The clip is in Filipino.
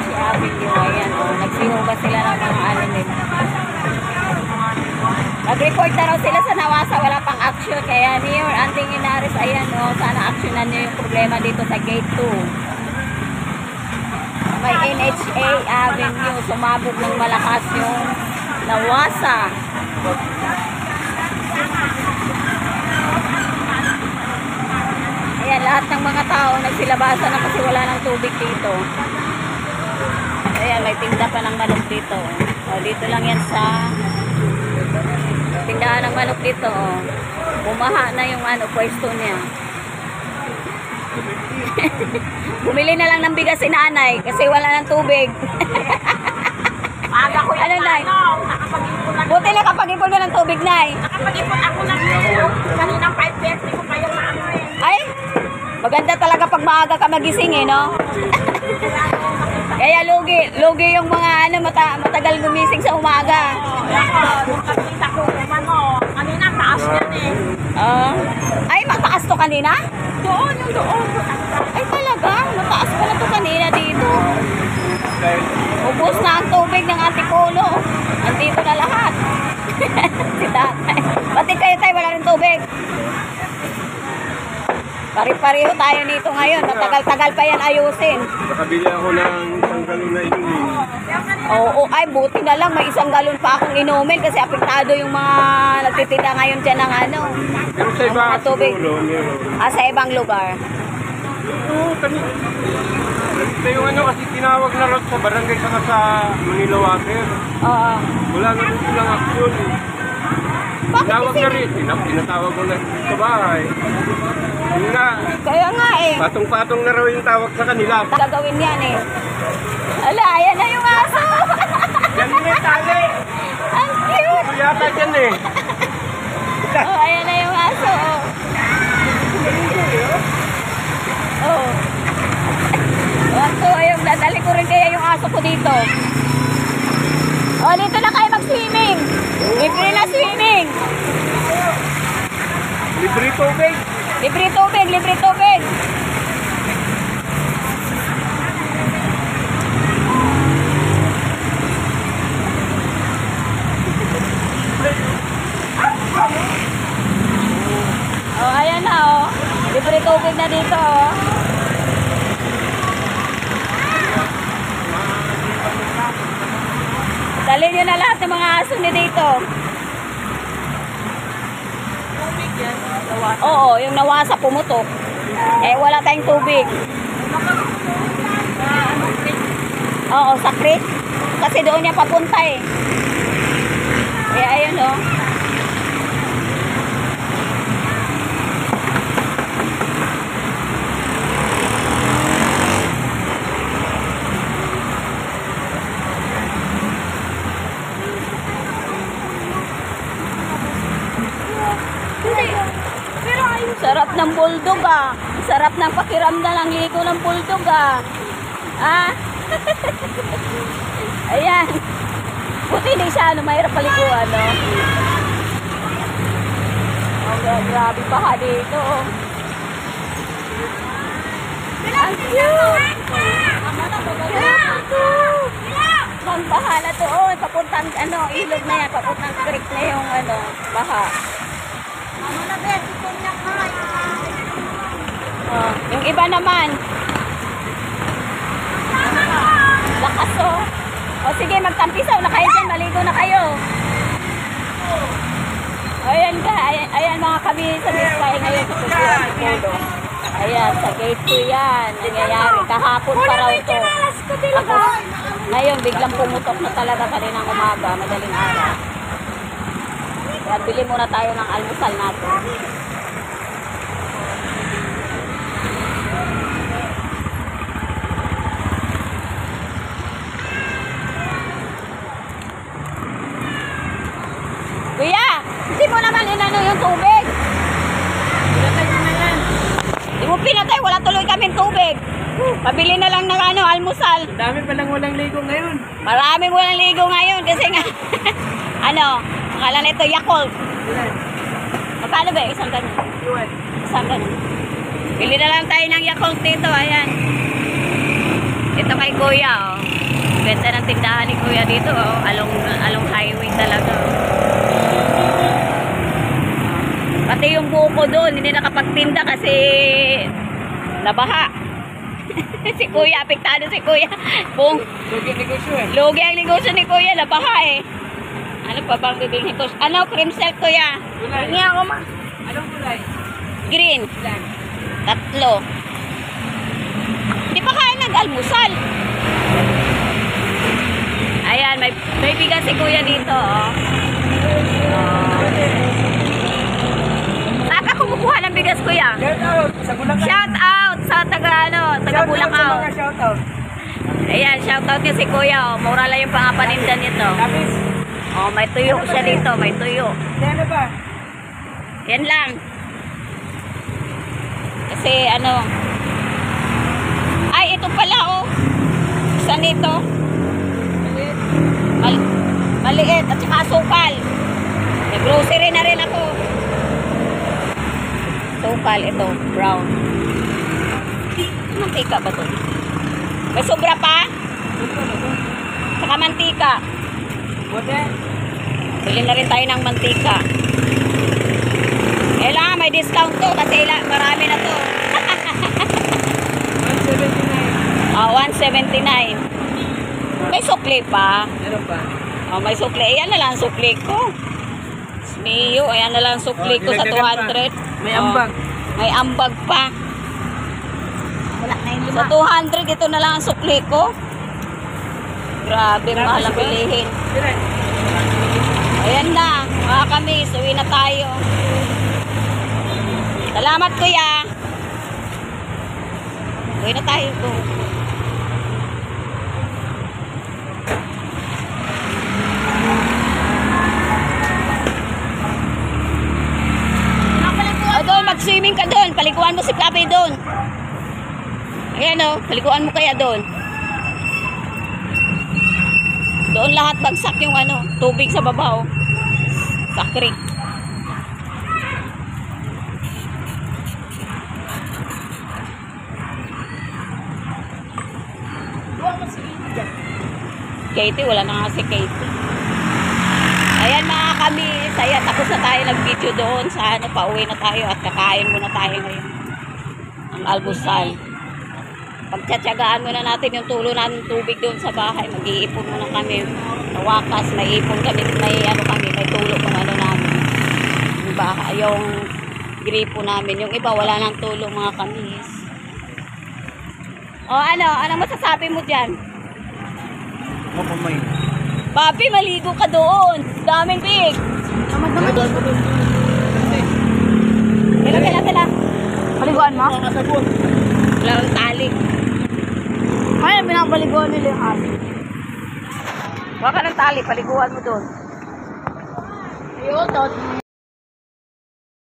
PNH Avenue. Ayan, nagsihugas sila ng mga ano nila. Nag-report na raw sila sa Nawasa, wala pang action. Kaya Mayor Anting Inares, ayan, sana actionan nyo yung problema dito sa Gate 2. May NHA Avenue, sumabog ng malakas yung Nawasa. Ayan, lahat ng mga tao nagsilabasan na kasi wala ng tubig dito. Ayan, may tinda pa ng manok dito. O, dito lang yan sa tindahan ng manok dito. O. Bumaha na yung pwesto niya. Bumili na lang ng bigas si nanay kasi wala ng tubig. Maaga ko yung Ano, Nay? nakapag-ipon lang. Buti nakapag-ipon mo ng tubig, Nay. Nakapag-ipon ako ng kaninang 5:30 ko pa yung maano eh. Ay, maganda talaga pag maaga ka magising no? Kaya lugi yung mga matagal gumising sa umaga. Nung kapita ko, kanina taas yan eh. Ay, mataas to kanina? Doon. Ay, talaga? Mataas pala to kanina dito. Ubus na ang tubig ng Antipolo. Andito na lahat. Si tatay. Pati kayo tayo, wala rin tubig. Pari-pareho tayo nito ngayon. Matagal-tagal pa yan ayusin. Nakabili ako ng isang galon na inumin. Oo, ay buti na lang. May isang galon pa akong inumin kasi apektado yung mga nagtitinda ngayon dyan ng Pero sa iba, mga tubig. meron. Sa ibang lugar. Oo, ito yung kasi tinawag na rin sa barangay saka sa Manila Water. Oo. Wala na rin silang aksyon. Bakit Tinawag kasi? na rin. Tinatawag ko na sa bahay. Yun nga, Kaya nga eh. patong-patong na raw yung tawag sa kanila. Gagawin yan eh. Ala, ayan na yung aso. Yan yung tali. Ang cute. Ito yata dyan eh. Oh, ayan na yung aso. Oh. Aso, ayun. Dadali ko rin kaya yung aso ko dito. Oh, dito na kayo mag-swimming. Libre na swimming. Libre tubig. Libre tubig, libre tubig. Oh, ayan na oh. Libre tubig na dito oh. Dali nyo na lahat ng mga aso ni dito. Tubig yan. Oo, yung Nawasa pumutok. Eh, wala tayong tubig. Oo, sa creek. Kasi doon niya papunta eh. Eh, ayun oh. Pero ayun. Sarap ng bulldog ah. Sarap ng pakiramdam ng ligo ng bulldog ah. Ah. Ayan. Buti hindi siya mahirap paliguan no. Oh, grabe pa ha dito. Ang cute. Ang baha na doon. Papuntang ilog na yan. Papuntang creek na yung baha. Oh, yung iba naman. Lakas oh. O sige, magtampisaw na kayo dyan. Maligo na kayo. Ayan ka. Ayan mga kami sa Bispay ngayon sa Kultura Polo. Ayan, sa gate 2 yan. Nangyayari. Kahapon pa raw ito. Tapos, ngayon, biglang pumutok na talaga kaninang umaga. Madaling araw. Kaya bili muna tayo ng almusal natin. Kuya, hindi mo naman inano yung tubig. Pinatay ko na yan. Hindi mo pinatay, wala tuloy kaming tubig. Pabili na lang ng almusal. Dami palang walang ligo ngayon. Maraming walang ligo ngayon kasi nga, akala nito Yakult. Magkano ba? Isang ganun. Isang ganun. Bili na lang tayo ng Yakult dito, ayan. Ito kay Kuya, oh. Ganda ng tindahan ni Kuya dito, oh. Along highway talaga. Pati yung buko doon, hindi nakapagtinda kasi nabaha. Si Kuya, apektado si Kuya. Lugi negosyo eh. Lugi ang negosyo ni Kuya, nabaha eh. Ano pa bang bibilhin ko? Ano, cream silk Kuya? Gulay. Hingi ako ma. Anong gulay? Green. Ilan? 3. Di pa kain nag-almusal. Ayan, may bigas si Kuya dito, oh. Saan ka kumukuha ng bigas, Kuya? Shout out sa Bulacan. Shout out sa taga Bulacan. Shout out. Ayan, shout out niya si Kuya, oh. Mura lang yung pangapaninda nito. Tapos, Oh, may tuyo siya dito, may tuyo. ano ba? Yan lang. Kasi ano, ay ito pala oh. Saan ito? Maliit at saka sukal. May grocery na rin ako. Sukal ito, brown. Mantika ba to? May sobra pa? Saka mantika. Bote? Bili na rin tayo ng mantika. Kailangan may discount to kasi marami na to. 179. 179. May sukli pa. Meron pa? May sukli. Ayan na lang ang sukli ko. Smiyo, ayan na lang ang sukli ko sa dinagdagan 200. May ambag. May ambag pa. Wala na yung Sa 5. 200, ito na lang ang sukli ko. Grabe, mahal ang bilihin. Ayan na, mga kamis, uwi na tayo. Salamat Kuya. Uwi na tayo po. O doon, mag-swimming ka doon. Paliguan mo si Papi doon. Ayan o, paliguan mo kaya doon. Doon lahat bagsak yung ano, tubig sa baba oh. Sa creek. Katie, wala na nga si Katie. Ayan mga kami, saya tapos na tayo nag-video doon sa ano, pauwi na tayo at kakain muna tayo ngayon. Ang almusal. Pagtsatsagaan muna natin yung tulo ng tubig doon sa bahay. Mag-iipon muna kami. Nawakas, may ipon kami, may ano kami, may tulo kung ano namin. Yung baka, yung gripo namin. Yung iba wala nang tulo mga kamis. O ano masasabi mo dyan? Mapamay. Papi, maligo ka doon. Daming pig. Kailan. Paliguan mo? Wala kang tali. Ay, pinapaliguan nila yung aso. Huwag ka ng tali, paliguan mo doon. Ayun,